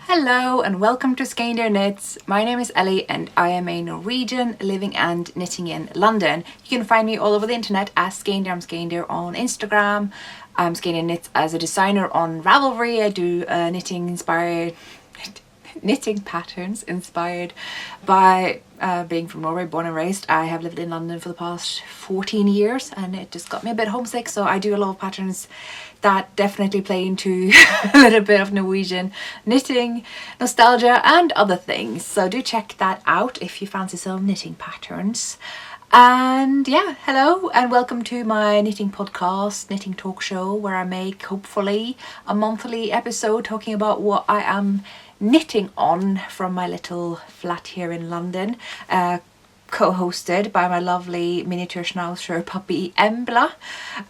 Hello and welcome to Skeindeer Knits. My name is Ellie and I am a Norwegian living and knitting in London. You can find me all over the internet as Skeindeer. I'm Skeindeer on Instagram. I'm Skeindeer Knits as a designer on Ravelry. I do knitting patterns inspired by being from Norway, born and raised. I have lived in London for the past 14 years and it just got me a bit homesick, so I do a lot of patterns that definitely play into a little bit of Norwegian knitting, nostalgia and other things. So do check that out if you fancy some knitting patterns. And yeah, hello and welcome to my knitting podcast, knitting talk show, where I make hopefully a monthly episode talking about what I am knitting on from my little flat here in London, co-hosted by my lovely miniature schnauzer puppy Embla,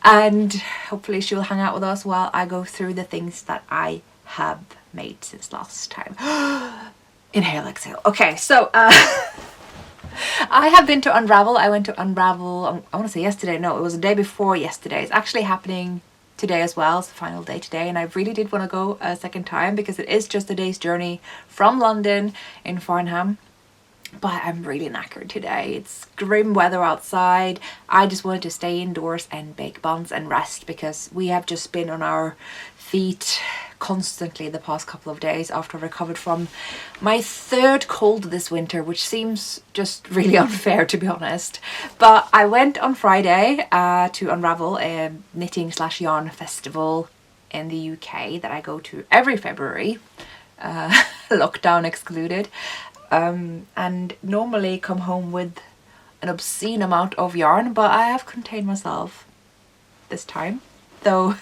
and hopefully she'll hang out with us while I go through the things that I have made since last time. Inhale, exhale. Okay, so I have been to Unravel. I went to Unravel, I want to say yesterday. No, it was the day before yesterday. It's actually happening today as well. It's the final day today, and I really did want to go a second time because it is just a day's journey from London in Farnham. But I'm really knackered today. It's grim weather outside. I just wanted to stay indoors and bake buns and rest because we have just been on our feet constantly the past couple of days after I recovered from my third cold this winter, which seems just really unfair, to be honest. But I went on Friday to Unravel, a knitting / yarn festival in the UK that I go to every February, lockdown excluded. And normally come home with an obscene amount of yarn, but I have contained myself this time, though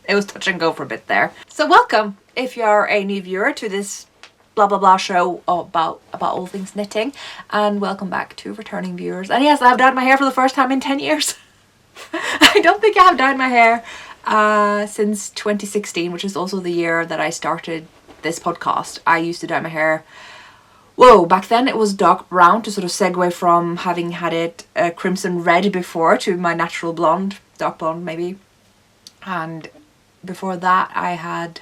it was touch and go for a bit there. So welcome if you're a new viewer to this blah blah blah show about all things knitting, and welcome back to returning viewers. And yes, I have dyed my hair for the first time in 10 years. I don't think I have dyed my hair since 2016, which is also the year that I started this podcast. I used to dye my hair, back then it was dark brown to sort of segue from having had it crimson red before to my natural blonde, dark blonde maybe. And before that I had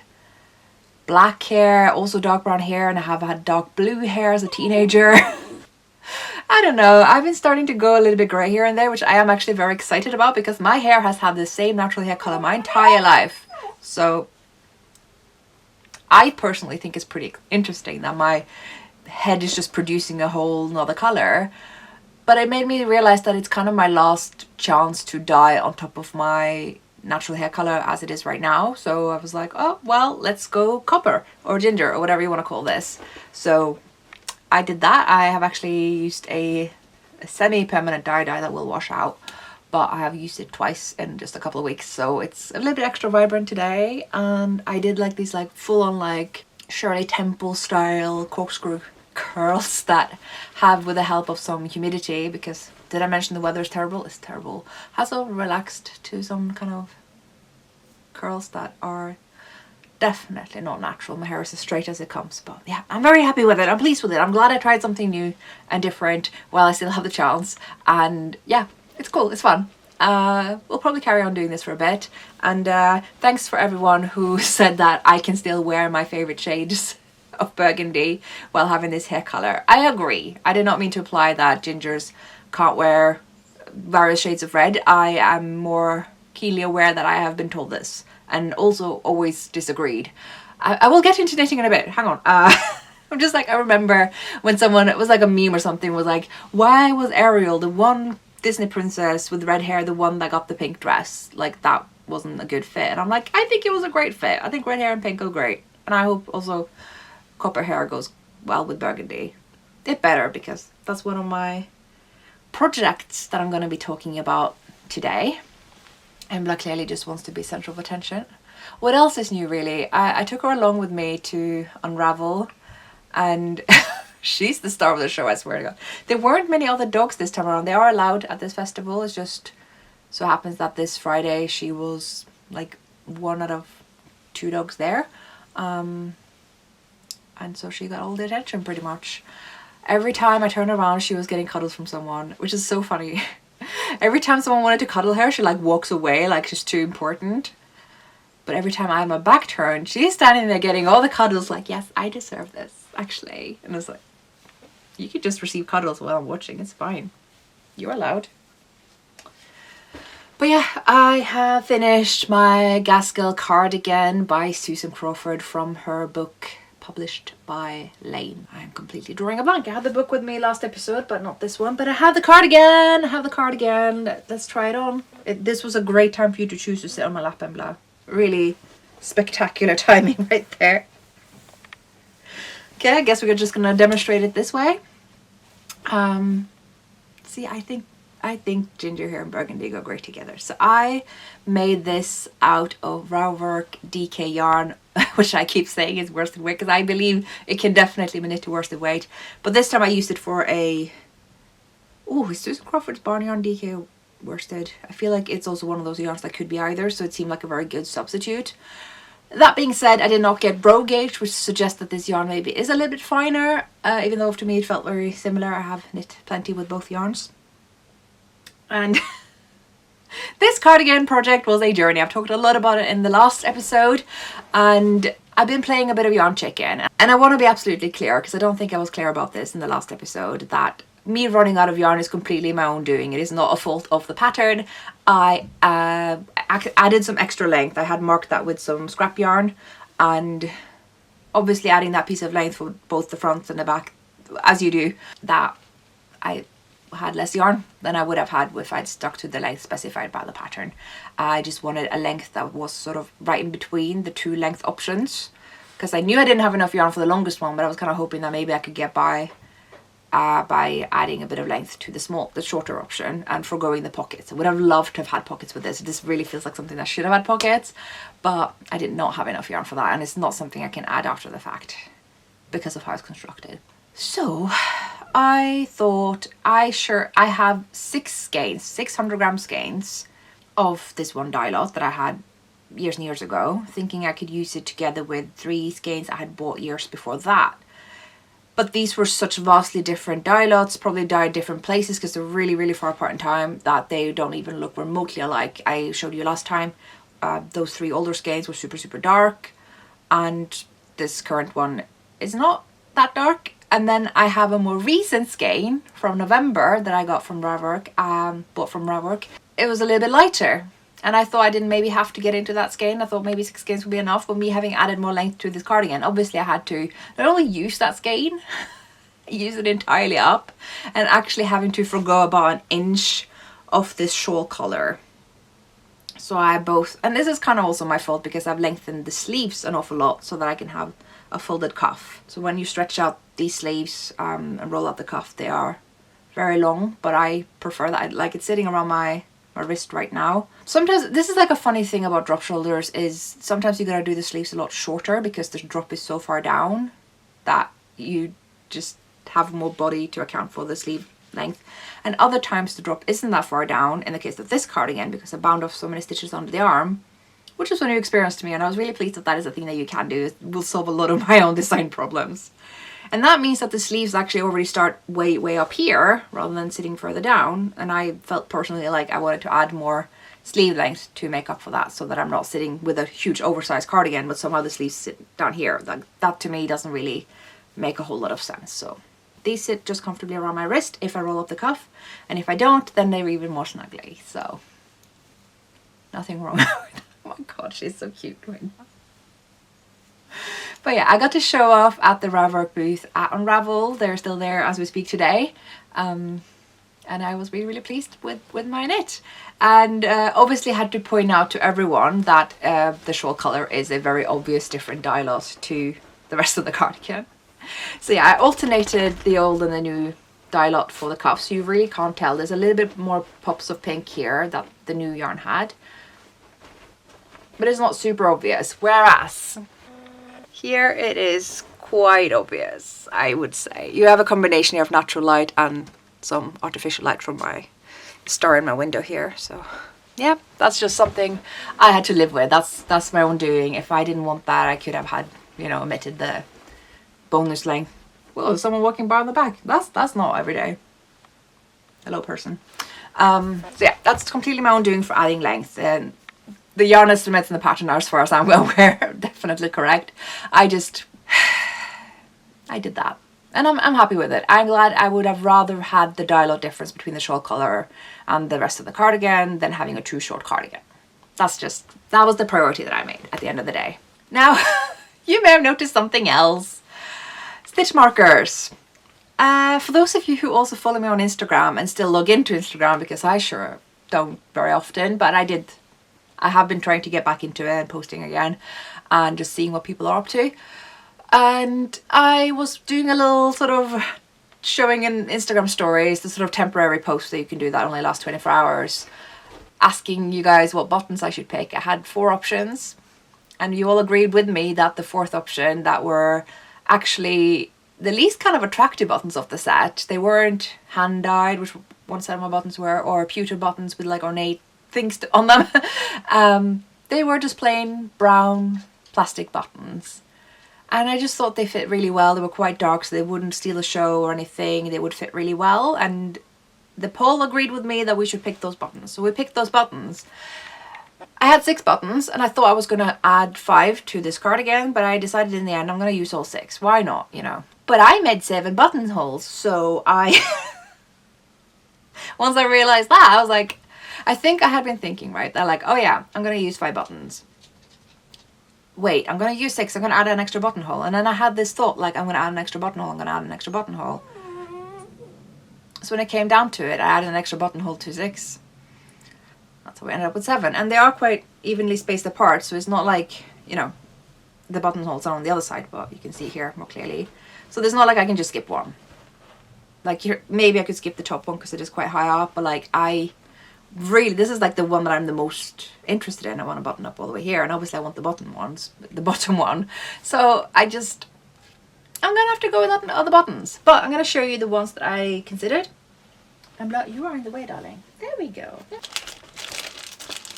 black hair, also dark brown hair, and I have had dark blue hair as a teenager. I don't know, I've been starting to go a little bit grey here and there, which I am actually very excited about because my hair has had the same natural hair colour my entire life. So I personally think it's pretty interesting that my head is just producing a whole nother color, but it made me realize that it's kind of my last chance to dye on top of my natural hair color as it is right now. So I was like, oh well, let's go copper or ginger or whatever you want to call this. So I did that. I have actually used a semi-permanent dye that will wash out, but I have used it twice in just a couple of weeks, so it's a little bit extra vibrant today. And I did like these like full-on like Shirley Temple style corkscrew curls that have, with the help of some humidity, because did I mention the weather is terrible? It's terrible. Has all relaxed to some kind of curls that are definitely not natural. My hair is as straight as it comes, but yeah, I'm very happy with it. I'm pleased with it. I'm glad I tried something new and different while I still have the chance, and yeah, it's cool, it's fun. We'll probably carry on doing this for a bit, and thanks for everyone who said that I can still wear my favorite shades of burgundy while having this hair color. I agree. I did not mean to imply that gingers can't wear various shades of red. I am more keenly aware that I have been told this and also always disagreed. I will get into knitting in a bit, hang on. I'm just like, I remember when someone, it was like a meme or something, was like, why was Ariel, the one Disney princess with red hair, the one that got the pink dress? Like, that wasn't a good fit. And I'm like, I think it was a great fit. I think red hair and pink go great, and I hope also copper hair goes well with burgundy. It better, because that's one of my projects that I'm going to be talking about today. Embla clearly just wants to be center of attention. What else is new really? I took her along with me to Unravel, and she's the star of the show, I swear to God. There weren't many other dogs this time around. They are allowed at this festival. It's just so happens that this Friday she was like one out of 2 dogs there. And so she got all the attention pretty much. Every time I turned around, she was getting cuddles from someone, which is so funny. Every time someone wanted to cuddle her, she like walks away like she's too important. But every time I have my back turned, she's standing there getting all the cuddles like, yes, I deserve this, actually. And it's like, you could just receive cuddles while I'm watching. It's fine. You're allowed. But yeah, I have finished my Gaskell cardigan by Susan Crawford from her book published by Lane. I'm completely drawing a blank. I had the book with me last episode, but not this one. But I have the cardigan. I have the cardigan. Let's try it on. This was a great time for you to choose to sit on my lap and blah. Really spectacular timing right there. Okay, I guess we're just gonna demonstrate it this way. See, I think ginger hair and burgundy go great together. So I made this out of Rauwerk DK yarn, which I keep saying is worsted weight because I believe it can definitely be knit to worsted weight. But this time I used it for a... Oh, is Susan Crawford's Barn Yarn DK worsted? I feel like it's also one of those yarns that could be either, so it seemed like a very good substitute. That being said, I did not get brow gauge, which suggests that this yarn maybe is a little bit finer, even though to me it felt very similar. I have knit plenty with both yarns. And this cardigan project was a journey. I've talked a lot about it in the last episode, and I've been playing a bit of yarn chicken. And I want to be absolutely clear, because I don't think I was clear about this in the last episode, that me running out of yarn is completely my own doing. It is not a fault of the pattern. I added some extra length. I had marked that with some scrap yarn, and obviously adding that piece of length for both the front and the back, as you do, that I had less yarn than I would have had if I'd stuck to the length specified by the pattern. I just wanted a length that was sort of right in between the two length options, because I knew I didn't have enough yarn for the longest one, but I was kind of hoping that maybe I could get by adding a bit of length to the shorter option and foregoing the pockets. I would have loved to have had pockets with this. This really feels like something that should have had pockets, but I did not have enough yarn for that, and it's not something I can add after the fact because of how it's constructed. So I thought I have 6 skeins, 600 gram skeins of this one dye lot that I had years and years ago, thinking I could use it together with 3 skeins I had bought years before that. But these were such vastly different dye lots, probably dyed different places because they're really, really far apart in time, that they don't even look remotely alike. I showed you last time, those 3 older skeins were super, super dark, and this current one is not that dark. And then I have a more recent skein from November that I got from Rauwerk, bought from Rauwerk. It was a little bit lighter, and I thought I didn't maybe have to get into that skein. I thought maybe 6 skeins would be enough, but me having added more length to this cardigan, obviously I had to not only use that skein, use it entirely up, and actually having to forgo about an inch of this shawl collar. So I and this is kind of also my fault because I've lengthened the sleeves an awful lot so that I can have a folded cuff. So when you stretch out these sleeves and roll out the cuff, they are very long, but I prefer that. I like it sitting around my wrist right now. Sometimes this is like a funny thing about drop shoulders, is sometimes you gotta do the sleeves a lot shorter because the drop is so far down that you just have more body to account for the sleeve length, and other times the drop isn't that far down, in the case of this cardigan, because I bound off so many stitches under the arm, which is a new experience to me, and I was really pleased that that is a thing that you can do. It will solve a lot of my own design problems. And that means that the sleeves actually already start way up here rather than sitting further down, and I felt personally like I wanted to add more sleeve length to make up for that, so that I'm not sitting with a huge oversized cardigan but somehow the sleeves sit down here. Like, that to me doesn't really make a whole lot of sense. So these sit just comfortably around my wrist if I roll up the cuff, and if I don't, then they're even more snuggly. So nothing wrong with that. Oh my god, she's so cute right now. But yeah, I got to show off at the Rauwerk booth at Unravel. They're still there as we speak today. And I was really pleased with my knit. And obviously had to point out to everyone that the shawl colour is a very obvious different dye lot to the rest of the cardigan. So yeah, I alternated the old and the new dye lot for the cuff, so you really can't tell. There's a little bit more pops of pink here that the new yarn had, but it's not super obvious. Whereas here it is quite obvious, I would say. You have a combination here of natural light and some artificial light from my star in my window here. So yeah, that's just something I had to live with. That's my own doing. If I didn't want that, I could have had, you know, omitted the bonus length. Well, there's someone walking by on the back. That's not every day. Hello, person. So yeah, that's completely my own doing for adding length. And The yarn estimates in the pattern are, as far as I'm aware, definitely correct. I did that. And I'm happy with it. I'm glad. I would have rather had the dye-lot difference between the shawl colour and the rest of the cardigan than having a too short cardigan. That was the priority that I made at the end of the day. Now, you may have noticed something else. Stitch markers. For those of you who also follow me on Instagram and still log into Instagram, because I sure don't very often, but I have been trying to get back into it and posting again and just seeing what people are up to. And I was doing a little sort of showing in Instagram stories, the sort of temporary post that you can do that only lasts 24 hours, asking you guys what buttons I should pick. I had 4 options and you all agreed with me that the 4th option that were actually the least kind of attractive buttons of the set. They weren't hand dyed, which one set of my buttons were, or pewter buttons with like ornate things on them. They were just plain brown plastic buttons. And I just thought they fit really well. They were quite dark, so they wouldn't steal the show or anything. They would fit really well. And the poll agreed with me that we should pick those buttons. So we picked those buttons. I had 6 buttons and I thought I was going to add 5 to this cardigan, but I decided in the end I'm going to use all 6. Why not, you know? But I made 7 buttonholes, so once I realized that, I was like, I think I had been thinking, right? That like, oh yeah, I'm going to use 5 buttons. Wait, I'm going to use 6, I'm going to add an extra buttonhole. And then I had this thought, like, I'm going to add an extra buttonhole, I'm going to add an extra buttonhole. So when it came down to it, I added an extra buttonhole to 6. That's how we ended up with 7. And they are quite evenly spaced apart, so it's not like, you know, the buttonholes are on the other side, but you can see here more clearly. So there's not like I can just skip one. Like here, maybe I could skip the top one because it is quite high up, but like this is like the one that I'm the most interested in. I want to button up all the way here, and obviously I want the bottom one. So I'm gonna have to go with other buttons, but I'm gonna show you the ones that I considered. You are in the way, darling. There we go.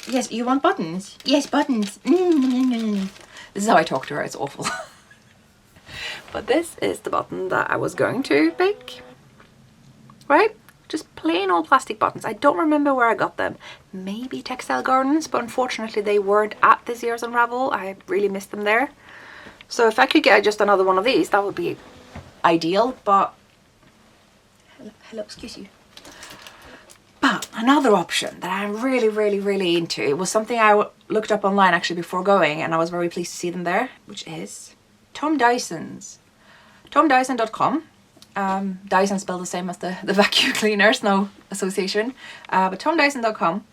Yes, you want buttons? Yes, buttons. This is how I talk to her. It's awful. But this is the button that I was going to pick. Right? Just plain old plastic buttons. I don't remember where I got them. Maybe Textile Gardens, but unfortunately they weren't at this year's Unravel. I really missed them there. So if I could get just another one of these, that would be ideal, but... Hello, excuse you. But another option that I'm really into, it was something I looked up online actually before going, and I was very pleased to see them there, which is Tom Dyson's. TomDyson.com. Dyson spelled the same as the vacuum cleaners, no association. But TomDyson.com.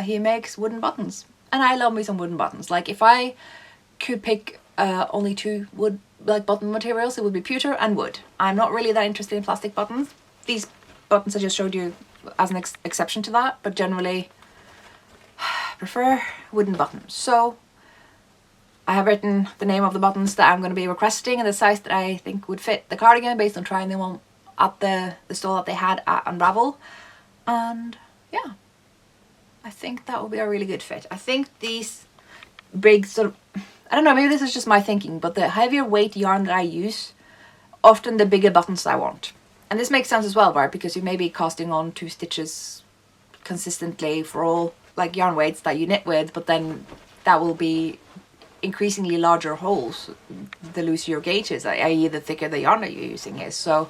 He makes wooden buttons, and I love me some wooden buttons. Like if I could pick only 2 wood button materials, it would be pewter and wood. I'm not really that interested in plastic buttons. These buttons I just showed you as an exception to that, but generally prefer wooden buttons. So I have written the name of the buttons that I'm going to be requesting and the size that I think would fit the cardigan based on trying them on at the stall that they had at Unravel. And yeah, I think that will be a really good fit. I think these big sort of, I don't know, maybe this is just my thinking, but the heavier weight yarn that I use, often the bigger buttons I want. And this makes sense as well, right? Because you may be casting on 2 stitches consistently for all like yarn weights that you knit with, but then that will be increasingly larger holes the looser your gauge is, i.e. the thicker the yarn that you're using is. So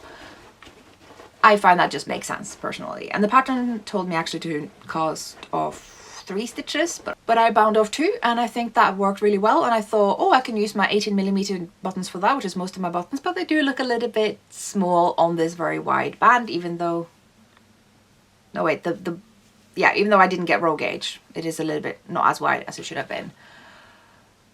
I find that just makes sense personally. And the pattern told me actually to cast off 3 stitches, but I bound off 2, and I think that worked really well. And I thought, oh, I can use my 18mm buttons for that, which is most of my buttons, but they do look a little bit small on this very wide band, even though, no wait, even though I didn't get row gauge, it is a little bit not as wide as it should have been.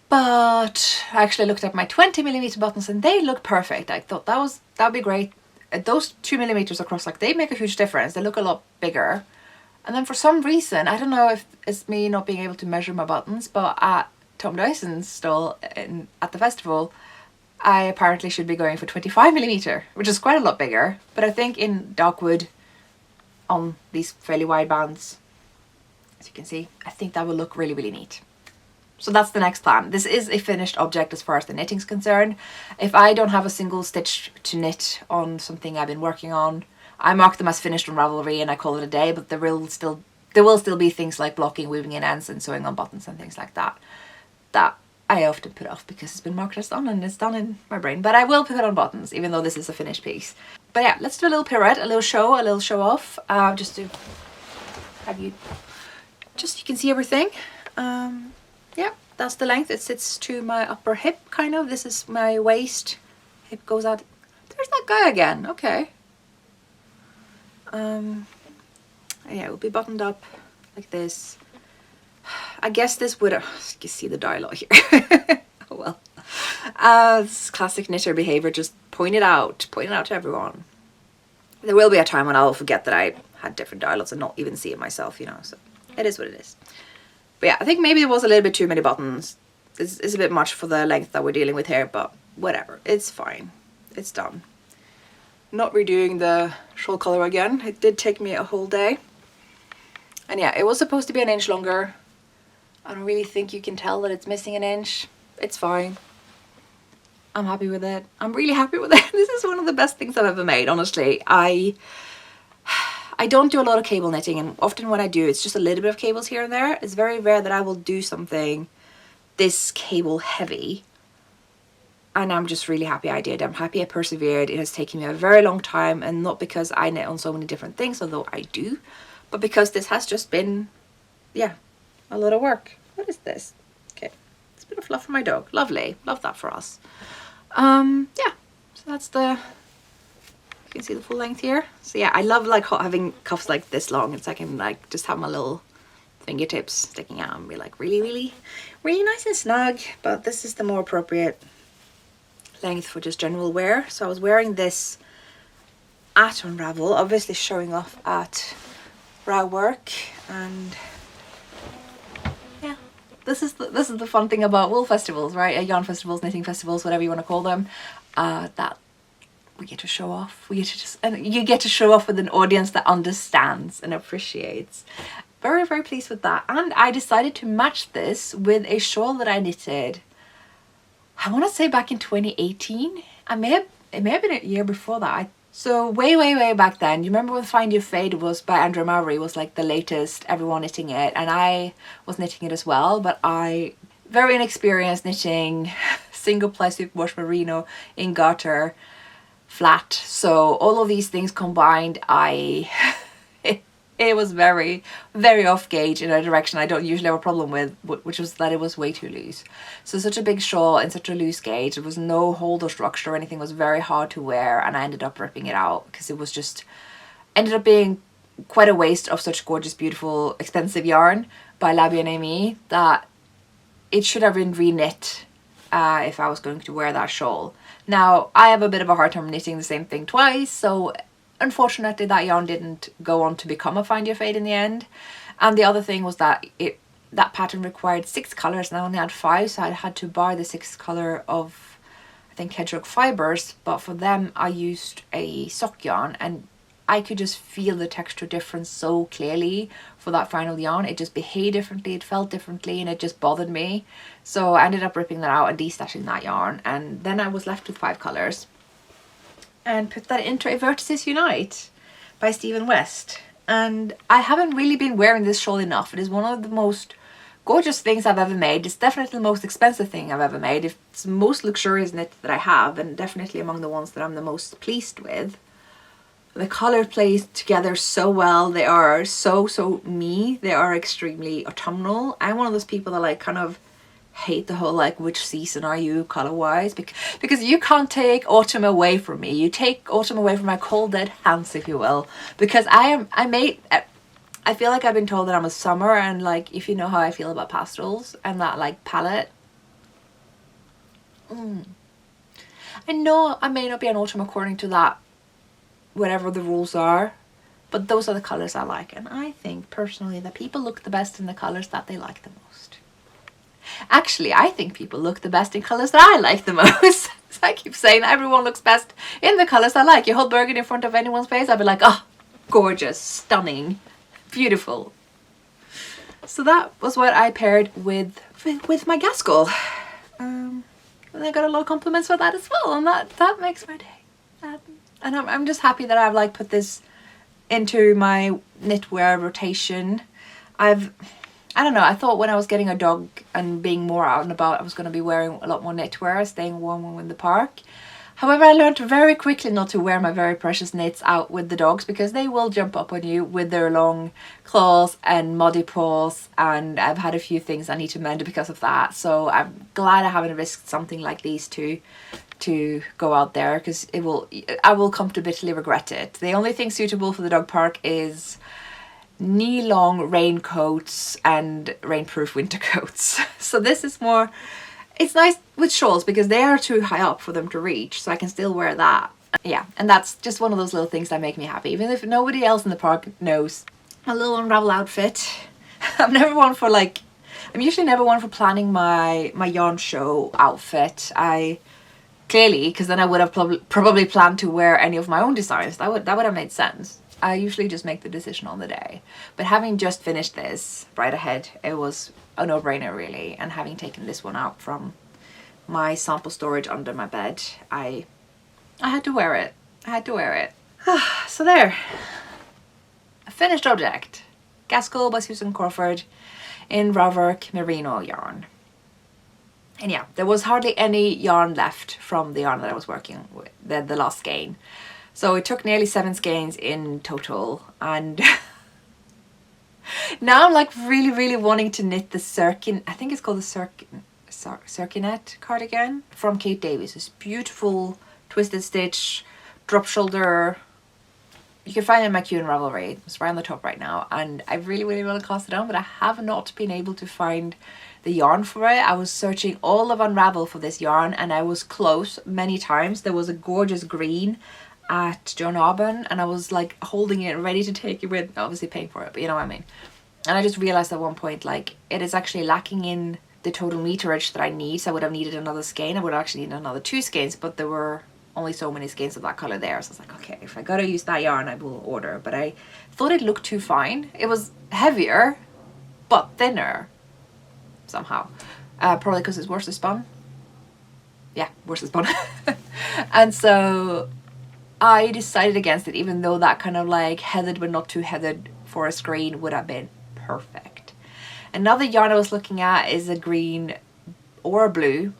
But I actually looked at my 20mm buttons and they look perfect. I thought that would be great. Those 2mm across, like, they make a huge difference. They look a lot bigger. And then for some reason, I don't know if it's me not being able to measure my buttons, but at Tom Dyson's stall at the festival, I apparently should be going for 25mm, which is quite a lot bigger. But I think in dark wood on these fairly wide bands, as you can see, I think that will look really neat. So that's the next plan. This is a finished object as far as the knitting's concerned. If I don't have a single stitch to knit on something I've been working on, I mark them as finished on Ravelry and I call it a day, but there will still There will still be things like blocking, weaving in ends and sewing on buttons and things like that that I often put off because it's been marked as done and it's done in my brain. But I will put on buttons even though this is a finished piece. But yeah, let's do a little pirouette, a little show off, just to have you, just you can see everything. Yeah, that's the length. It sits to my upper hip kind of. This is my waist. Hip goes out. There's that guy again. Okay. Yeah, it will be buttoned up like this. I guess this would, you see the dialogue here. Oh well. This classic knitter behavior, just point it out to everyone. There will be a time when I'll forget that I had different dialogues and not even see it myself, you know, so it is what it is. But yeah, I think maybe it was a little bit too many buttons. It's a bit much for the length that we're dealing with here, but whatever, it's fine. It's done. Not redoing the shawl color again. It did take me a whole day. And yeah, it was supposed to be an inch longer. I don't really think you can tell that it's missing an inch. It's fine. I'm happy with it. I'm really happy with it. This is one of the best things I've ever made, honestly. I don't do a lot of cable knitting, and often when I do, it's just a little bit of cables here and there. It's very rare that I will do something this cable heavy. And I'm just really happy I did. I'm happy I persevered. It has taken me a very long time, and not because I knit on so many different things, although I do, but because this has just been, yeah, a lot of work. What is this? Okay, it's a bit of fluff for my dog. Lovely. Love that for us. Yeah, so that's the, you can see the full length here. So yeah, I love like having cuffs like this long. It's like I can like just have my little fingertips sticking out and be like really nice and snug. But this is the more appropriate length for just general wear. So I was wearing this at Unravel, obviously showing off at brow work, and yeah, this is the fun thing about wool festivals, right? Yarn festivals, knitting festivals, whatever you want to call them, that we get to show off. We get to just, and you get to show off with an audience that understands and appreciates. Very pleased with that. And I decided to match this with a shawl that I knitted, I want to say back in 2018. It may have been a year before that. So way back then, you remember when Find Your Fade was by Andrew Mowry, was like the latest, everyone knitting it, and I was knitting it as well, but I, very inexperienced knitting single ply superwash merino in garter flat. So all of these things combined, it was very off gauge in a direction I don't usually have a problem with, which was that it was way too loose. So such a big shawl in such a loose gauge, there was no hold or structure or anything, it was very hard to wear, and I ended up ripping it out because it was just, ended up being quite a waste of such gorgeous, beautiful, expensive yarn by La Bien-Aimée that it should have been re-knit if I was going to wear that shawl. Now, I have a bit of a hard time knitting the same thing twice, so unfortunately that yarn didn't go on to become a Find Your Fade in the end. And the other thing was that that pattern required 6 colours and I only had 5, so I had to buy the 6th colour of, I think, hedgehog fibres, but for them I used a sock yarn, and I could just feel the texture difference so clearly for that final yarn. It just behaved differently, it felt differently, and it just bothered me. So I ended up ripping that out and destashing that yarn, and then I was left with 5 colours and put that into a Vertices Unite by Stephen West. And I haven't really been wearing this shawl enough. It is one of the most gorgeous things I've ever made. It's definitely the most expensive thing I've ever made. It's the most luxurious knit that I have, and definitely among the ones that I'm the most pleased with. The colour plays together so well. They are so me. They are extremely autumnal. I'm one of those people that like kind of hate the whole like which season are you color wise, because you can't take autumn away from me. You take autumn away from my cold dead hands, if you will, because I feel like I've been told that I'm a summer, and like, if you know how I feel about pastels and that like palette, I know I may not be an autumn according to that, whatever the rules are, but those are the colors I like, and I think personally that people look the best in the colors that they like the most. Actually, I think people look the best in colours that I like the most. So I keep saying everyone looks best in the colours I like. You hold burgundy in front of anyone's face, I'd be like, oh, gorgeous, stunning, beautiful. So that was what I paired with my Gaskell. And I got a lot of compliments for that as well, and that makes my day. And I'm just happy that I've like put this into my knitwear rotation. I don't know, I thought when I was getting a dog and being more out and about, I was going to be wearing a lot more knitwear, staying warm in the park. However, I learned very quickly not to wear my very precious knits out with the dogs, because they will jump up on you with their long claws and muddy paws, and I've had a few things I need to mend because of that. So I'm glad I haven't risked something like these to go out there, because I will come to bitterly regret it. The only thing suitable for the dog park is knee-long raincoats and rainproof winter coats. So this is more, it's nice with shawls because they are too high up for them to reach, so I can still wear that. Yeah, and that's just one of those little things that make me happy, even if nobody else in the park knows. A little unravel outfit. I'm usually never one for planning my yarn show outfit. Clearly, because then I would have probably planned to wear any of my own designs. That would have made sense. I usually just make the decision on the day. But having just finished this right ahead, it was a no-brainer really. And having taken this one out from my sample storage under my bed, I had to wear it. I had to wear it. So there. A finished object. Gaskell by Susan Crawford in Ravwork Merino yarn. And yeah, there was hardly any yarn left from the yarn that I was working with, the last skein. So it took nearly 7 skeins in total, and now I'm like really wanting to knit the I think it's called the Circunet cardigan from Kate Davies. This beautiful twisted stitch, drop shoulder. You can find it in my Q and Ravelry. It's right on the top right now, and I really want to cast it on, but I have not been able to find the yarn for it. I was searching all of Unravel for this yarn, and I was close many times. There was a gorgeous green at Joan Auburn, and I was like holding it ready to take it with, obviously paying for it, but you know what I mean. And I just realized at one point, like, it is actually lacking in the total meterage that I need. So I would have needed another skein. I would have actually needed another 2 skeins, but there were only so many skeins of that color there. So I was like, okay, if I gotta use that yarn, I will order. But I thought it looked too fine. It was heavier, but thinner somehow. Probably because it's worsted spun. Yeah, worsted spun. And so I decided against it, even though that kind of like heathered but not too heathered for a screen would have been perfect. Another yarn I was looking at is a green or a blue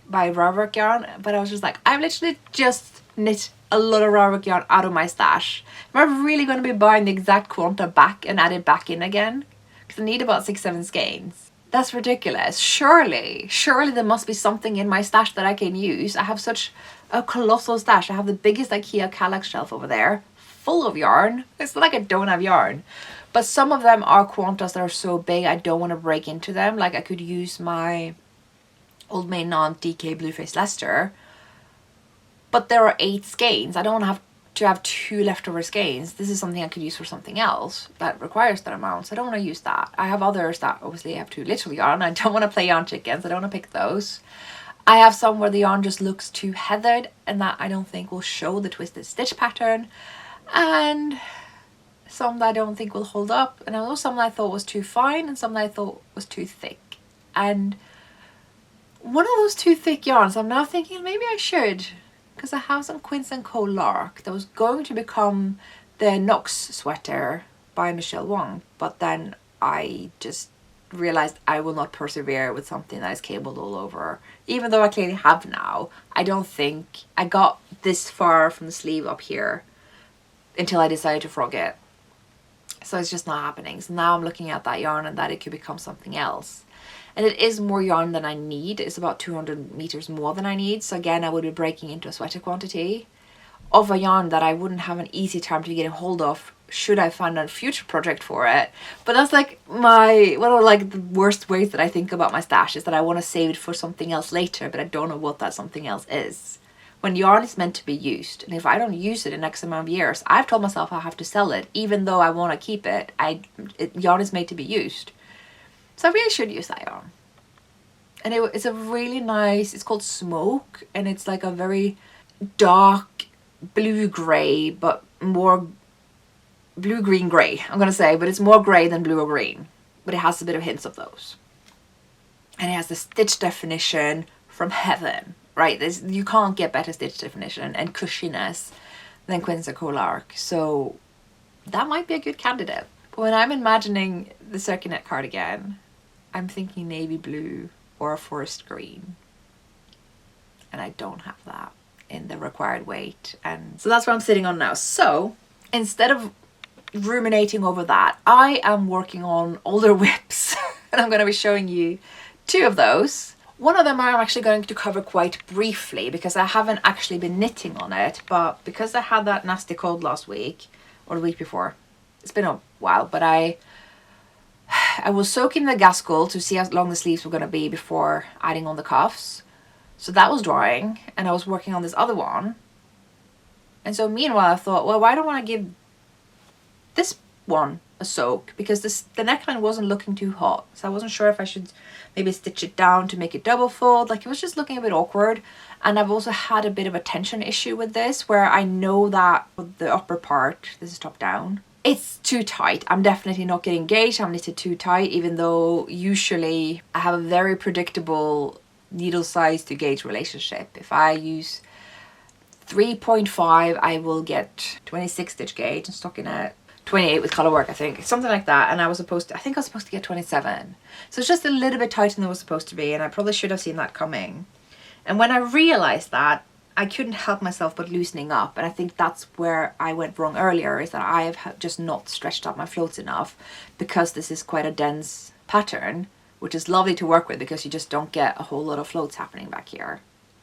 by Ravwork yarn, but I was just like, I've literally just knit a lot of Ravwork yarn out of my stash. Am I really going to be buying the exact quanta back and add it back in again? Because I need about 6-7 skeins. That's ridiculous. Surely there must be something in my stash that I can use. I have such a colossal stash. I have the biggest IKEA Kallax shelf over there, full of yarn. It's not like I don't have yarn. But some of them are quantas that are so big I don't want to break into them. Like I could use my Old Maid Aunt DK Blueface Leicester, but there are 8 skeins. I don't want to have 2 leftover skeins. This is something I could use for something else that requires that amount, so I don't want to use that. I have others that obviously have too little yarn. I don't want to play yarn chickens. I don't want to pick those. I have some where the yarn just looks too heathered and that I don't think will show the twisted stitch pattern, and some that I don't think will hold up, and also some that I thought was too fine and some that I thought was too thick. And one of those too thick yarns, I'm now thinking maybe I should, because I have some Quince & Co. Lark that was going to become the Nox sweater by Michelle Wong, but then I just realized I will not persevere with something that is cabled all over. Even though I clearly have now, I don't think I got this far from the sleeve up here until I decided to frog it. So it's just not happening. So now I'm looking at that yarn and that it could become something else. And it is more yarn than I need. It's about 200 meters more than I need. So again, I would be breaking into a sweater quantity of a yarn that I wouldn't have an easy time to get a hold of should I find a future project for it. But that's like one of like the worst ways that I think about my stash, is that I want to save it for something else later, but I don't know what that something else is. When yarn is meant to be used, and if I don't use it in X amount of years, I've told myself I have to sell it, even though I want to keep it. Yarn is made to be used. So I really should use that yarn. And it's a really nice, it's called Smoke, and it's like a very dark blue-grey, but more blue-green-grey, I'm going to say, but it's more grey than blue or green. But it has a bit of hints of those. And it has the stitch definition from heaven, right? You can't get better stitch definition and cushiness than Quince & Co. Lark. So that might be a good candidate. But when I'm imagining the circular knit cardigan, I'm thinking navy blue or a forest green. And I don't have that in the required weight. And so that's what I'm sitting on now. So instead of ruminating over that, I am working on older whips. And I'm going to be showing you 2 of those. One of them I'm actually going to cover quite briefly because I haven't actually been knitting on it, but because I had that nasty cold last week or the week before, it's been a while, but I was soaking the gaskell to see how long the sleeves were going to be before adding on the cuffs. So that was drying, and I was working on this other one. And so meanwhile I thought, well, why don't I give this one a soak, because the neckline wasn't looking too hot, so I wasn't sure if I should maybe stitch it down to make it double fold. Like, it was just looking a bit awkward. And I've also had a bit of a tension issue with this, where I know that the upper part, this is top down, it's too tight. I'm definitely not getting gauged. I'm knitted too tight, even though usually I have a very predictable needle size to gauge relationship. If I use 3.5, I will get 26 stitch gauge and stockinette. 28 with color work, I think, something like that. And I think I was supposed to get 27. So it's just a little bit tighter than it was supposed to be, and I probably should have seen that coming. And when I realized that, I couldn't help myself but loosening up. And I think that's where I went wrong earlier, is that I have just not stretched out my floats enough, because this is quite a dense pattern, which is lovely to work with because you just don't get a whole lot of floats happening back here.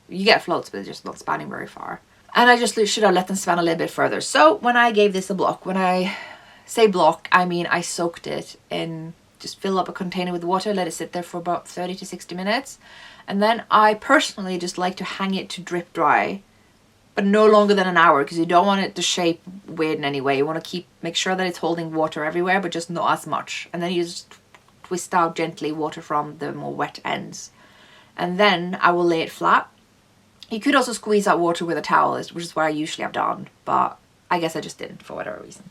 You get floats, but they're just not spanning very far. And I just should have let them span a little bit further. So when I gave this a block, when I say block, I mean I soaked it in, just fill up a container with water, let it sit there for about 30 to 60 minutes. And then I personally just like to hang it to drip dry, but no longer than an hour, because you don't want it to shape weird in any way. You want to make sure that it's holding water everywhere, but just not as much. And then you just twist out gently water from the more wet ends. And then I will lay it flat. You could also squeeze out water with a towel, which is what I usually have done, but I guess I just didn't for whatever reason.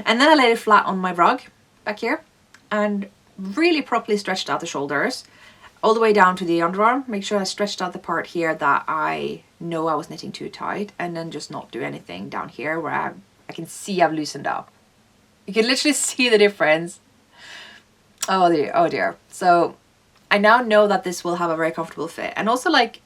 And then I laid it flat on my rug back here and really properly stretched out the shoulders all the way down to the underarm. Make sure I stretched out the part here that I know I was knitting too tight, and then just not do anything down here where I can see I've loosened up. You can literally see the difference. Oh dear, oh dear. So I now know that this will have a very comfortable fit, and also, like,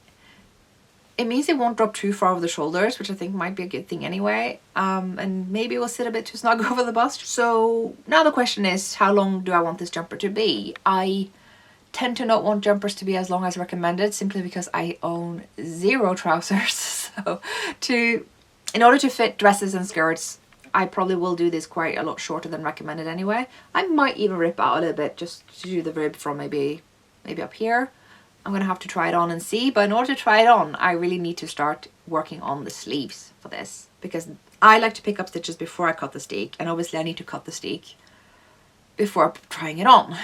it means it won't drop too far over the shoulders, which I think might be a good thing anyway. And maybe it will sit a bit too snug over the bust. So now the question is, how long do I want this jumper to be? I tend to not want jumpers to be as long as recommended, simply because I own 0 trousers. So in order to fit dresses and skirts, I probably will do this quite a lot shorter than recommended anyway. I might even rip out a little bit just to do the rib from maybe up here. I'm going to have to try it on and see, but in order to try it on, I really need to start working on the sleeves for this, because I like to pick up stitches before I cut the steek, and obviously I need to cut the steek before trying it on.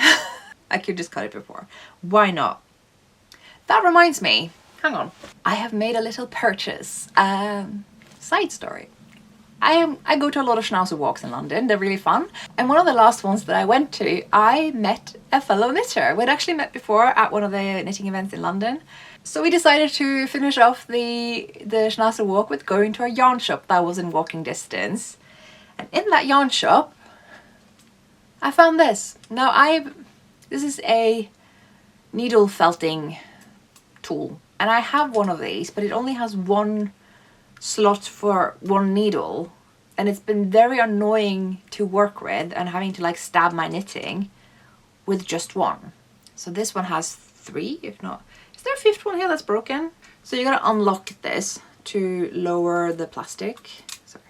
I could just cut it before. Why not? That reminds me, hang on. I have made a little purchase. Side story. I go to a lot of schnauzer walks in London. They're really fun. And one of the last ones that I went to, I met a fellow knitter. We'd actually met before at one of the knitting events in London. So we decided to finish off the schnauzer walk with going to a yarn shop that was in walking distance. And in that yarn shop, I found this. Now this is a needle felting tool. And I have one of these, but it only has one slot for one needle, and it's been very annoying to work with, and having to like stab my knitting with just one. So this one has 3, if not, is there a 5th one here that's broken? So you're gonna unlock this to lower the plastic, sorry,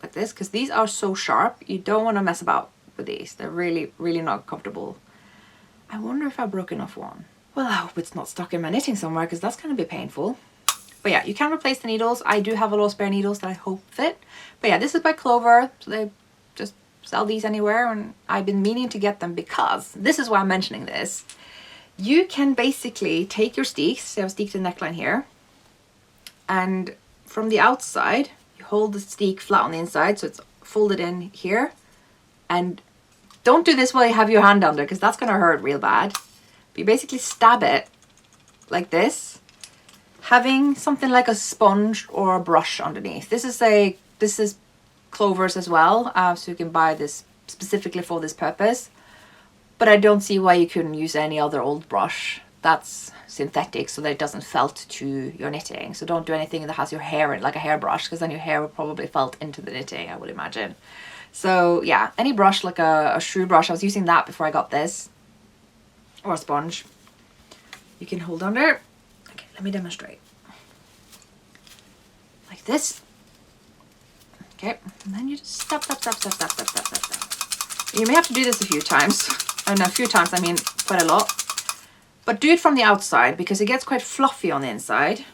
like this, because these are so sharp. You don't want to mess about with these. They're really, really not comfortable. I wonder if I broke enough one. Well, I hope it's not stuck in my knitting somewhere, because that's gonna be painful. But yeah, you can replace the needles. I do have a lot of spare needles that I hope fit. But yeah, this is by Clover. So they just sell these anywhere, and I've been meaning to get them because this is why I'm mentioning this. You can basically take your steeks, so I've steeked the neckline here, and from the outside, you hold the steek flat on the inside, so it's folded in here. And don't do this while you have your hand under, because that's going to hurt real bad. But you basically stab it like this, having something like a sponge or a brush underneath. This is Clover's as well, so you can buy this specifically for this purpose. But I don't see why you couldn't use any other old brush that's synthetic so that it doesn't felt to your knitting. So don't do anything that has your hair in, like a hairbrush, because then your hair will probably felt into the knitting, I would imagine. So yeah, any brush like a shoe brush, I was using that before I got this, or a sponge. You can hold under. Okay, let me demonstrate. Like this. Okay, and then you just step. You may have to do this a few times. And a few times, I mean quite a lot. But do it from the outside because it gets quite fluffy on the inside.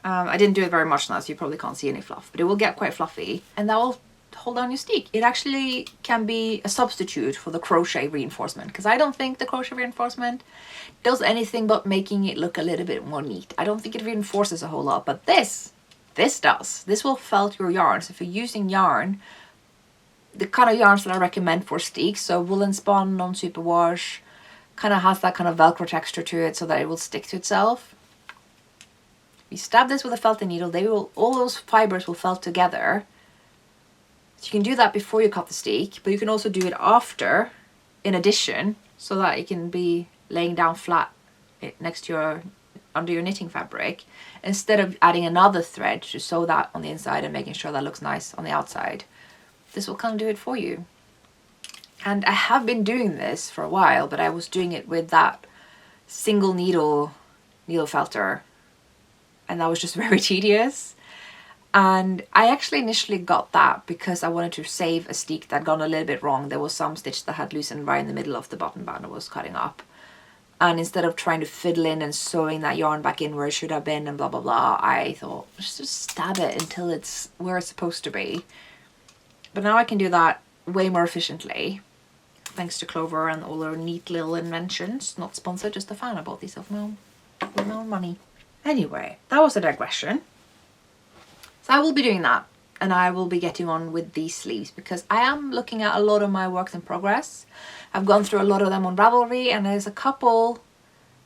I didn't do it very much now, so you probably can't see any fluff, but it will get quite fluffy, and that will hold down your steek. It actually can be a substitute for the crochet reinforcement, because I don't think the crochet reinforcement does anything but making it look a little bit more neat. I don't think it reinforces a whole lot, but this does. This will felt your yarn. So if you're using yarn, the kind of yarns that I recommend for steeks, so woolen spun, non-superwash, kind of has that kind of Velcro texture to it so that it will stick to itself. You stab this with a felting needle, all those fibers will felt together. So you can do that before you cut the steek, but you can also do it after, in addition, so that it can be laying down flat next to under your knitting fabric, instead of adding another thread to sew that on the inside and making sure that looks nice on the outside. This will kind of do it for you. And I have been doing this for a while, but I was doing it with that single needle felter, and that was just very tedious. And I actually initially got that because I wanted to save a steek that had gone a little bit wrong. There was some stitch that had loosened right in the middle of the button band I was cutting up. And instead of trying to fiddle in and sewing that yarn back in where it should have been and blah, blah, blah, I thought, just stab it until it's where it's supposed to be. But now I can do that way more efficiently, thanks to Clover and all her neat little inventions. Not sponsored, just a fan. I bought these off with my own money. Anyway, that was a digression. So I will be doing that, and I will be getting on with these sleeves because I am looking at a lot of my works in progress. I've gone through a lot of them on Ravelry, and there's a couple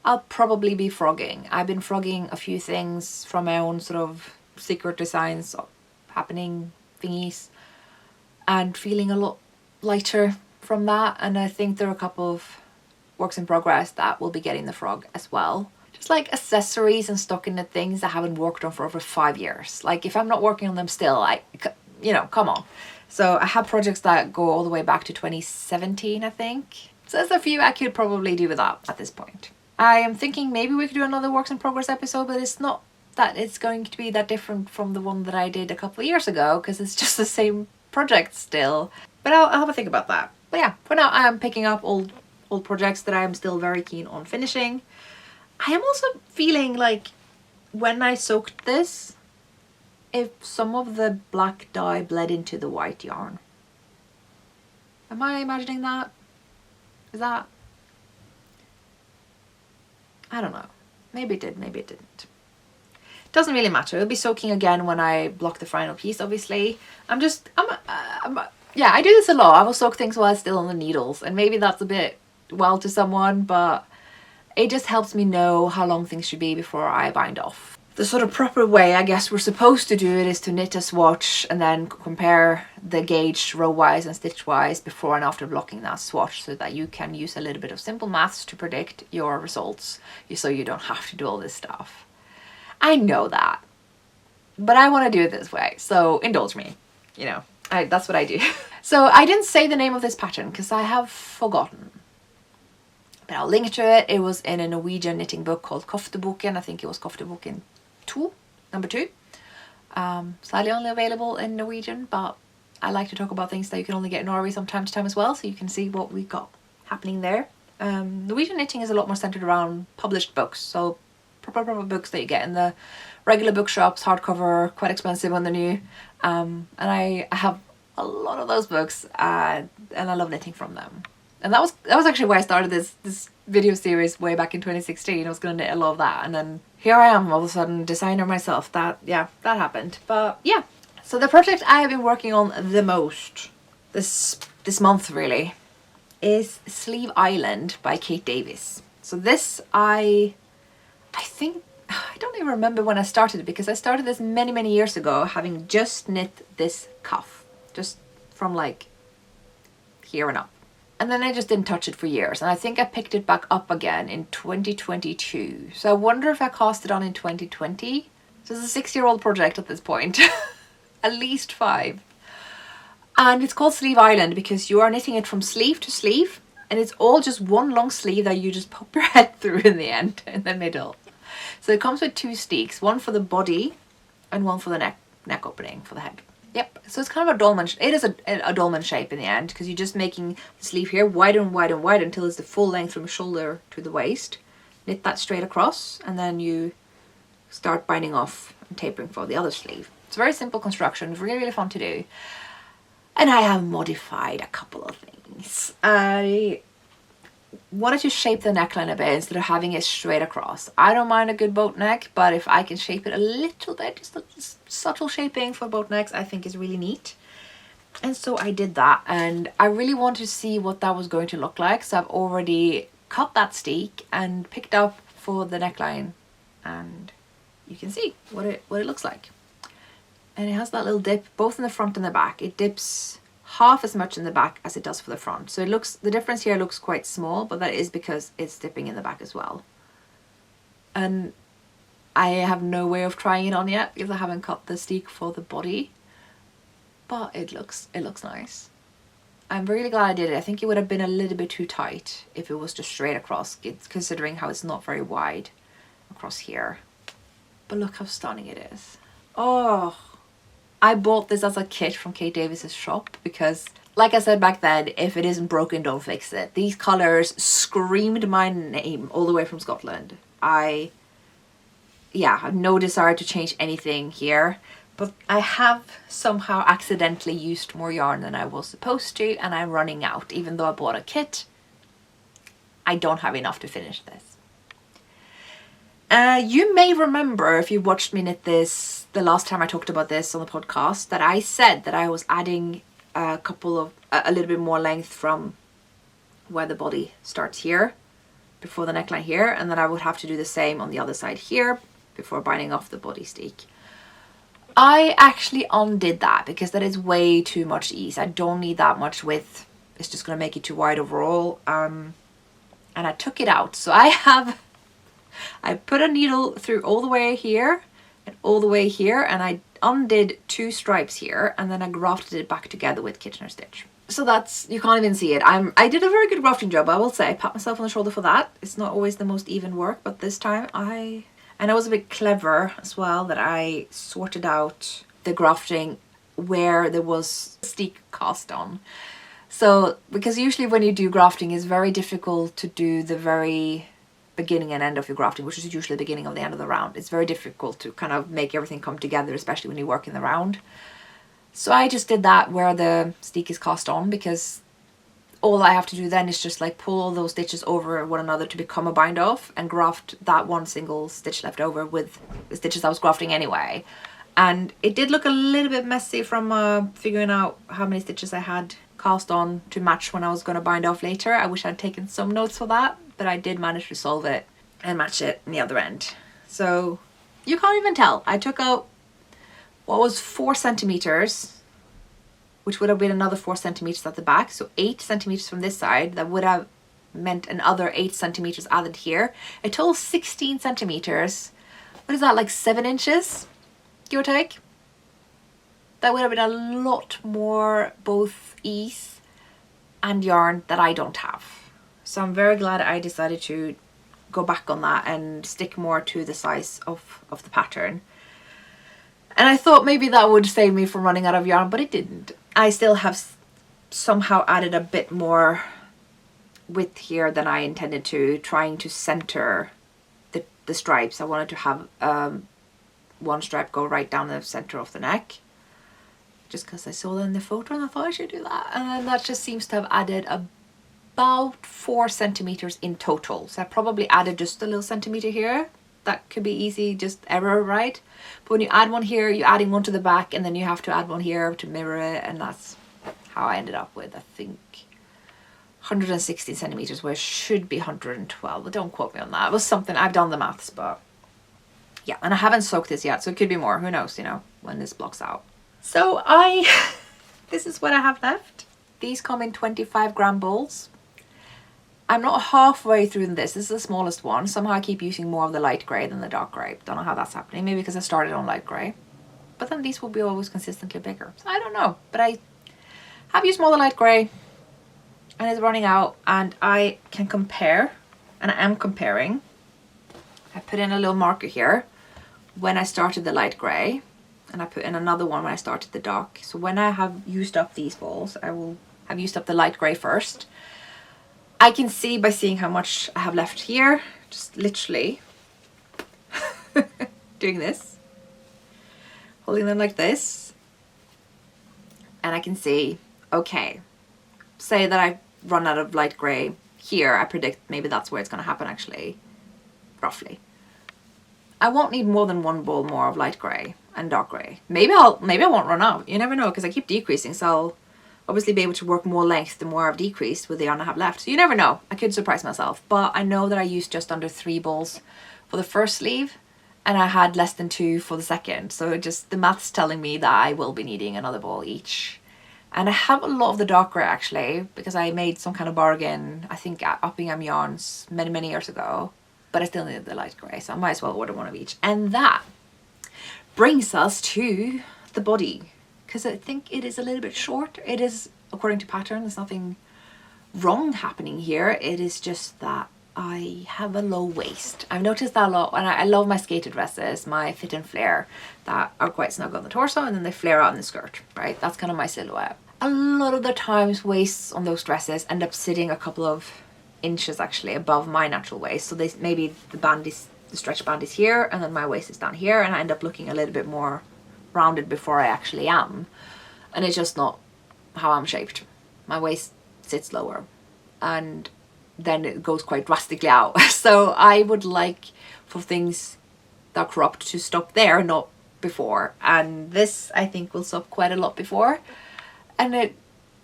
I'll probably be frogging. I've been frogging a few things from my own sort of secret designs happening thingies and feeling a lot lighter from that. And I think there are a couple of works in progress that will be getting the frog as well. Just like accessories and stocking knit things I haven't worked on for over 5 years. Like if I'm not working on them still, you know, come on. So I have projects that go all the way back to 2017, I think. So there's a few I could probably do with that at this point. I am thinking maybe we could do another works in progress episode, but it's not that it's going to be that different from the one that I did a couple of years ago because it's just the same project still. But I'll have a think about that. But yeah, for now I am picking up old projects that I am still very keen on finishing. I am also feeling like when I soaked this, if some of the black dye bled into the white yarn. Am I imagining that? Is that? I don't know. Maybe it did, maybe it didn't. Doesn't really matter. It'll be soaking again when I block the final piece, obviously. Yeah, I do this a lot. I will soak things while it's still on the needles, and maybe that's a bit wild to someone, but it just helps me know how long things should be before I bind off. The sort of proper way I guess we're supposed to do it is to knit a swatch and then compare the gauge row-wise and stitch-wise before and after blocking that swatch so that you can use a little bit of simple maths to predict your results so you don't have to do all this stuff. I know that, but I want to do it this way, so indulge me, you know, that's what I do. So I didn't say the name of this pattern because I have forgotten. But I'll link to it. It was in a Norwegian knitting book called Kofteboken. I think it was Kofteboken 2, number 2. Slightly only available in Norwegian, but I like to talk about things that you can only get in Norway from time to time as well, so you can see what we got happening there. Norwegian knitting is a lot more centered around published books, so proper books that you get in the regular bookshops, hardcover, quite expensive when they're new. And I have a lot of those books, and I love knitting from them. And that was actually why I started this video series way back in 2016. I was going to knit a lot of that, and then here I am all of a sudden designer myself. That happened. But yeah, so the project I have been working on the most this month really is Sleeve Island by Kate Davis. So this I think I don't even remember when I started it because I started this many years ago, having just knit this cuff just from like here and up. And then I just didn't touch it for years. And I think I picked it back up again in 2022. So I wonder if I cast it on in 2020. So it's a 6-year-old project at this point. At least 5. And it's called Sleeve Island because you are knitting it from sleeve to sleeve. And it's all just one long sleeve that you just pop your head through in the end, in the middle. So it comes with 2 steeks, one for the body and one for the neck opening for the head. Yep, so it's kind of a dolman. It is a dolman shape in the end because you're just making the sleeve here wider and wider and wider until it's the full length from the shoulder to the waist. Knit that straight across and then you start binding off and tapering for the other sleeve. It's a very simple construction. It's really, really fun to do. And I have modified a couple of things. I wanted to shape the neckline a bit instead of having it straight across. I don't mind a good boat neck, but if I can shape it a little bit, just a subtle shaping for boat necks, I think is really neat. And so I did that, and I really wanted to see what that was going to look like. So I've already cut that steek and picked up for the neckline, and you can see what it looks like. And it has that little dip both in the front and the back. It dips half as much in the back as it does for the front. So the difference here looks quite small, but that is because it's dipping in the back as well. And I have no way of trying it on yet because I haven't cut the steek for the body, but it looks nice. I'm really glad I did it. I think it would have been a little bit too tight if it was just straight across, considering how it's not very wide across here. But look how stunning it is. Oh, I bought this as a kit from Kate Davis's shop because, like I said back then, if it isn't broken, don't fix it. These colours screamed my name all the way from Scotland. I have no desire to change anything here, but I have somehow accidentally used more yarn than I was supposed to, and I'm running out. Even though I bought a kit, I don't have enough to finish this. You may remember, if you watched me knit this the last time I talked about this on the podcast, that I said that I was adding a little bit more length from where the body starts here before the neckline here, and then I would have to do the same on the other side here before binding off the body steek. I actually undid that because that is way too much ease. I don't need that much width. It's just going to make it too wide overall. And I took it out. So I put a needle through all the way here and all the way here, and I undid 2 stripes here, and then I grafted it back together with Kitchener stitch. So that's, you can't even see it. I did a very good grafting job, I will say. I pat myself on the shoulder for that. It's not always the most even work, but this time I was a bit clever as well, that I sorted out the grafting where there was steek cast on. So, because usually when you do grafting, it's very difficult to do the very beginning and end of your grafting, which is usually the beginning of the end of the round. It's very difficult to kind of make everything come together, especially when you work in the round. So I just did that where the steek is cast on, because all I have to do then is just like pull all those stitches over one another to become a bind off, and graft that one single stitch left over with the stitches I was grafting anyway. And it did look a little bit messy from figuring out how many stitches I had cast on to match when I was going to bind off later. I wish I'd taken some notes for that, but I did manage to solve it and match it in the other end. So you can't even tell. I took out what was 4 centimeters, which would have been another 4 centimeters at the back. So 8 centimeters from this side. That would have meant another 8 centimeters added here. A total 16 centimeters. What is that, like 7 inches, give or take? That would have been a lot more both ease and yarn that I don't have. So I'm very glad I decided to go back on that and stick more to the size of the pattern. And I thought maybe that would save me from running out of yarn, but it didn't. I still have somehow added a bit more width here than I intended to, trying to center the stripes. I wanted to have one stripe go right down the center of the neck, just because I saw that in the photo and I thought I should do that. And then that just seems to have added about 4 centimeters in total. So I probably added just a little centimeter here. That could be easy, just error, right? But when you add one here, you're adding one to the back, and then you have to add one here to mirror it, and that's how I ended up with, I think, 116 centimeters, where it should be 112, but don't quote me on that. It was something, I've done the maths, but yeah, and I haven't soaked this yet, so it could be more, who knows, you know, when this blocks out. So this is what I have left. These come in 25-gram balls. I'm not halfway through this. This is the smallest one. Somehow I keep using more of the light grey than the dark grey. Don't know how that's happening. Maybe because I started on light grey. But then these will be always consistently bigger. So I don't know. But I have used more of the light grey. And it's running out. And I can compare. And I am comparing. I put in a little marker here when I started the light grey. And I put in another one when I started the dark. So when I have used up these balls, I will have used up the light grey first. I can see by seeing how much I have left here, just literally doing this, holding them like this, and I can see, okay, say that I run out of light grey here, I predict maybe that's where it's going to happen actually, roughly. I won't need more than one ball more of light grey and dark grey. Maybe I won't run out, you never know, because I keep decreasing, so I'll obviously be able to work more length the more I've decreased with the yarn I have left. So you never know. I could surprise myself. But I know that I used just under 3 balls for the first sleeve and I had less than 2 for the second. So just the math's telling me that I will be needing another ball each. And I have a lot of the dark grey actually because I made some kind of bargain, I think at Uppingham Yarns many years ago. But I still needed the light grey, so I might as well order one of each. And that brings us to the body. Because I think it is a little bit short. It is according to pattern. There's nothing wrong happening here. It is just that I have a low waist. I've noticed that a lot, and I love my skater dresses, my fit and flare, that are quite snug on the torso and then they flare out in the skirt, right? That's kind of my silhouette. A lot of the times waists on those dresses end up sitting a couple of inches actually above my natural waist. So they maybe the stretch band is here and then my waist is down here and I end up looking a little bit more rounded before I actually am, and it's just not how I'm shaped. My waist sits lower and then it goes quite drastically out. So I would like for things that are cropped to stop there, not before, and this I think will stop quite a lot before and it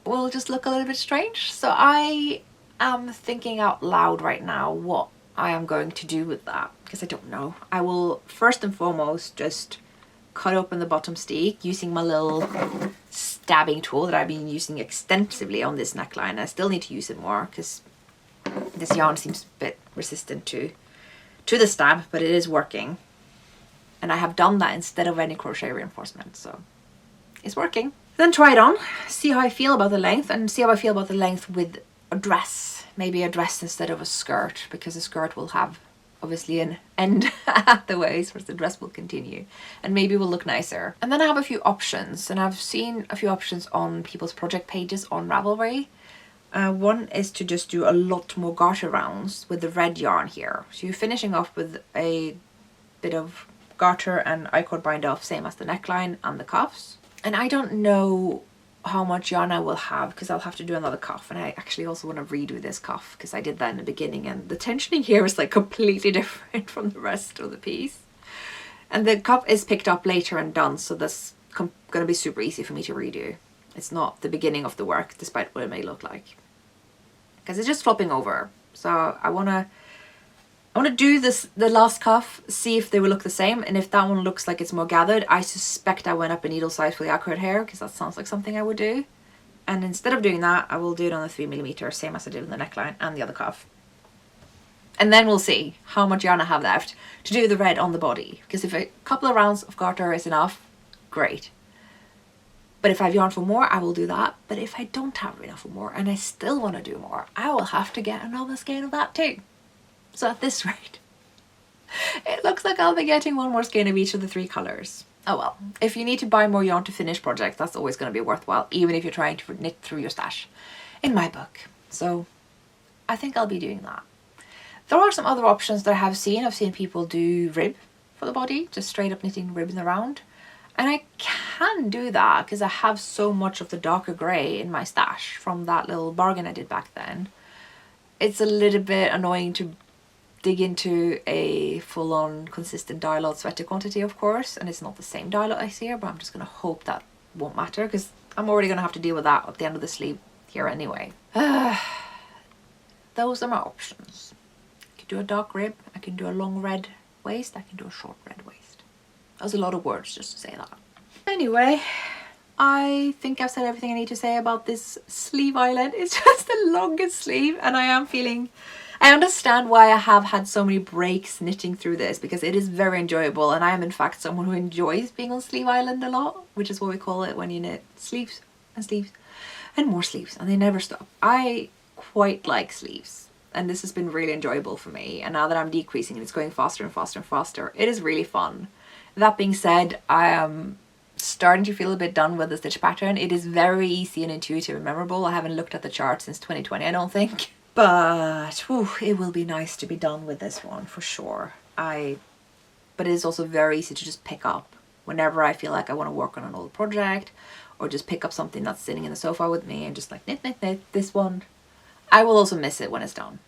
will just look a little bit strange. So I am thinking out loud right now what I am going to do with that, because I don't know. I will first and foremost just cut open the bottom steek using my little stabbing tool that I've been using extensively on this neckline. I still need to use it more because this yarn seems a bit resistant to the stab, but it is working. And I have done that instead of any crochet reinforcement, so it's working. Then try it on, see how I feel about the length, and see how I feel about the length with a dress. Maybe a dress instead of a skirt, because a skirt will have obviously an end at the waist, whereas the dress will continue and maybe will look nicer. And then I have a few options, and I've seen a few options on people's project pages on Ravelry. One is to just do a lot more garter rounds with the red yarn here. So you're finishing off with a bit of garter and I-cord bind off, same as the neckline and the cuffs. And I don't know how much yarn I will have because I'll have to do another cuff, and I actually also want to redo this cuff because I did that in the beginning and the tensioning here is like completely different from the rest of the piece. And the cuff is picked up later and done, so that's going to be super easy for me to redo. It's not the beginning of the work despite what it may look like, because it's just flopping over. So I want to do the last cuff, see if they will look the same, and if that one looks like it's more gathered, I suspect I went up a needle size for the acrylic hair because that sounds like something I would do. And instead of doing that, I will do it on the 3mm, same as I did in the neckline and the other cuff. And then we'll see how much yarn I have left to do the red on the body, because if a couple of rounds of garter is enough, great. But if I have yarn for more, I will do that. But if I don't have enough for more and I still want to do more, I will have to get another skein of that too. So at this rate, it looks like I'll be getting one more skein of each of the 3 colours. Oh well, if you need to buy more yarn to finish projects, that's always going to be worthwhile, even if you're trying to knit through your stash, in my book. So I think I'll be doing that. There are some other options that I have seen. I've seen people do rib for the body, just straight up knitting ribbon around. And I can do that because I have so much of the darker grey in my stash from that little bargain I did back then. It's a little bit annoying to dig into a full-on consistent dye-lot sweater quantity, of course, and it's not the same dye-lot I see here, but I'm just going to hope that won't matter because I'm already going to have to deal with that at the end of the sleeve here anyway. Those are my options. I can do a dark rib, I can do a long red waist, I can do a short red waist. That was a lot of words just to say that. Anyway, I think I've said everything I need to say about this sleeve eyelet. It's just the longest sleeve, and I understand why I have had so many breaks knitting through this, because it is very enjoyable, and I am in fact someone who enjoys being on sleeve island a lot, which is what we call it when you knit sleeves and sleeves and more sleeves, and they never stop. I quite like sleeves, and this has been really enjoyable for me, and now that I'm decreasing and it's going faster and faster and faster, it is really fun. That being said, I am starting to feel a bit done with the stitch pattern. It is very easy and intuitive and memorable. I haven't looked at the chart since 2020, I don't think. But whew, it will be nice to be done with this one for sure. But it is also very easy to just pick up whenever I feel like I want to work on an old project, or just pick up something that's sitting in the sofa with me and just like knit, knit, knit this one. I will also miss it when it's done.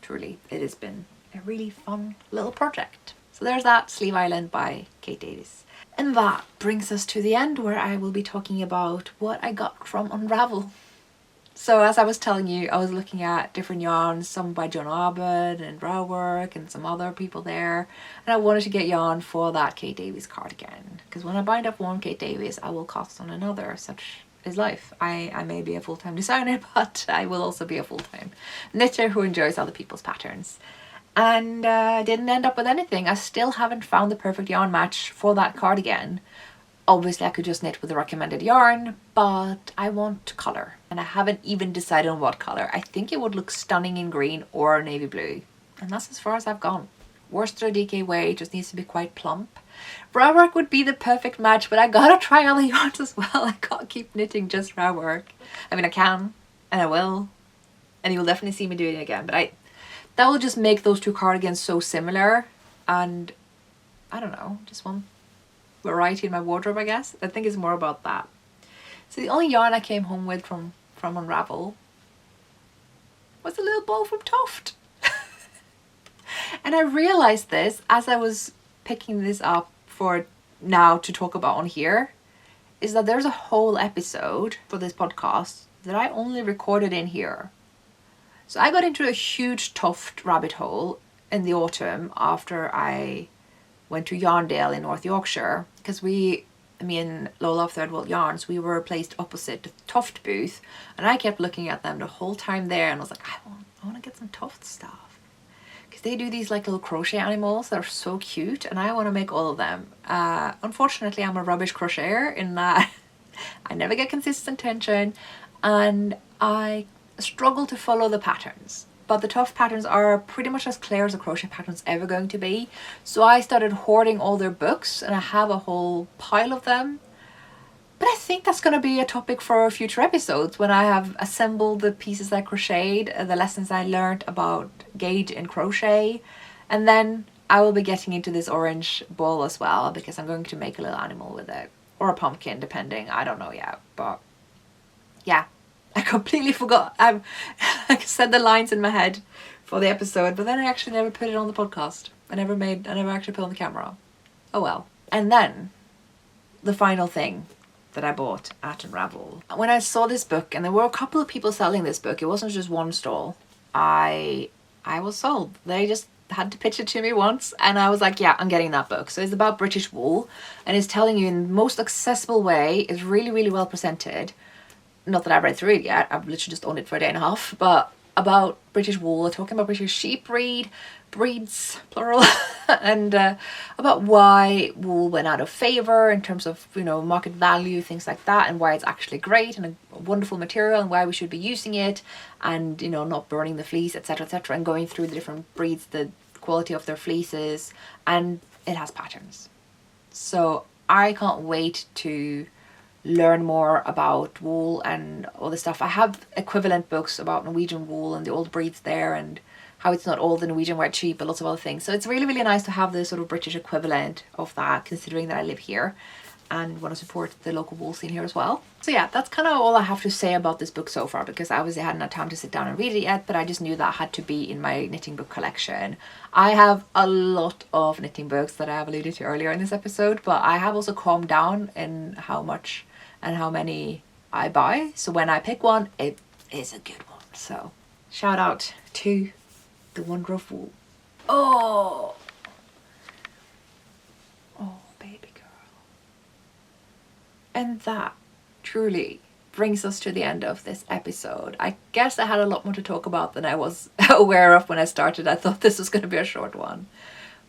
Truly, it has been a really fun little project. So there's that, Sleeve Island by Kate Davies. And that brings us to the end, where I will be talking about what I got from Unravel. So as I was telling you, I was looking at different yarns, some by John Arbor and Browork and some other people there, and I wanted to get yarn for that Kate Davies cardigan, because when I bind up one Kate Davies, I will cast on another. Such is life. I may be a full-time designer, but I will also be a full-time knitter who enjoys other people's patterns. And didn't end up with anything. I still haven't found the perfect yarn match for that cardigan. Obviously I could just knit with the recommended yarn, but I want colour, and I haven't even decided on what colour. I think it would look stunning in green or navy blue, and that's as far as I've gone. Worsted DK Way just needs to be quite plump. Browork would be the perfect match, but I gotta try other yarns as well. I can't keep knitting just Browork. I mean, I can, and I will, and you'll definitely see me doing it again, but that will just make those two cardigans so similar, and I don't know, just one variety in my wardrobe, I guess. I think it's more about that. So the only yarn I came home with from Unravel was a little ball from Toft. And I realized this as I was picking this up for now to talk about on here, is that there's a whole episode for this podcast that I only recorded in here. So I got into a huge Toft rabbit hole in the autumn after I went to Yarndale in North Yorkshire, because me and Lola of Third World Yarns, we were placed opposite the Toft booth, and I kept looking at them the whole time there, and I was like, I want to get some Toft stuff, because they do these like little crochet animals that are so cute, and I want to make all of them. Unfortunately, I'm a rubbish crocheter in that I never get consistent tension, and I struggle to follow the patterns. But the Toft patterns are pretty much as clear as a crochet pattern's ever going to be. So I started hoarding all their books, and I have a whole pile of them. But I think that's going to be a topic for future episodes, when I have assembled the pieces I crocheted, the lessons I learned about gauge and crochet. And then I will be getting into this orange ball as well, because I'm going to make a little animal with it. Or a pumpkin, depending. I don't know yet. But yeah. I completely forgot. I said the lines in my head for the episode, but then I actually never put it on the podcast. I never actually put on the camera. Oh well. And then the final thing that I bought at Unravel. When I saw this book, and there were a couple of people selling this book, it wasn't just one stall, I was sold. They just had to pitch it to me once, and I was like, yeah, I'm getting that book. So it's about British wool, and it's telling you in the most accessible way. It's really, really well presented. Not that I've read through it yet, I've literally just owned it for a day and a half, but about British wool, talking about British sheep breeds, plural, and about why wool went out of favour in terms of, market value, things like that, and why it's actually great and a wonderful material, and why we should be using it, and, not burning the fleece, etc., etc., and going through the different breeds, the quality of their fleeces, and it has patterns. So I can't wait to learn more about wool and all this stuff. I have equivalent books about Norwegian wool and the old breeds there, and how it's not all the Norwegian white sheep, but lots of other things. So it's really, really nice to have the sort of British equivalent of that, considering that I live here and want to support the local wool scene here as well. So yeah, that's kind of all I have to say about this book so far, because I obviously hadn't had time to sit down and read it yet, but I just knew that had to be in my knitting book collection. I have a lot of knitting books that I have alluded to earlier in this episode, but I have also calmed down in how much and how many I buy. So when I pick one, it is a good one. So shout out to the Wonder of Wool. Oh, baby girl. And that truly brings us to the end of this episode. I guess I had a lot more to talk about than I was aware of when I started. I thought this was going to be a short one.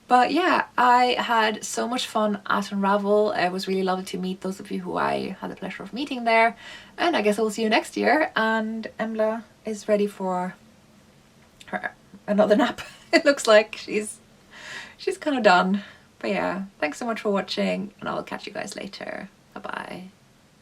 But yeah, I had so much fun at Unravel. It was really lovely to meet those of you who I had the pleasure of meeting there. And I guess I will see you next year. And Embla is ready for another nap. It looks like she's kind of done. But yeah, thanks so much for watching, and I'll catch you guys later. Bye bye.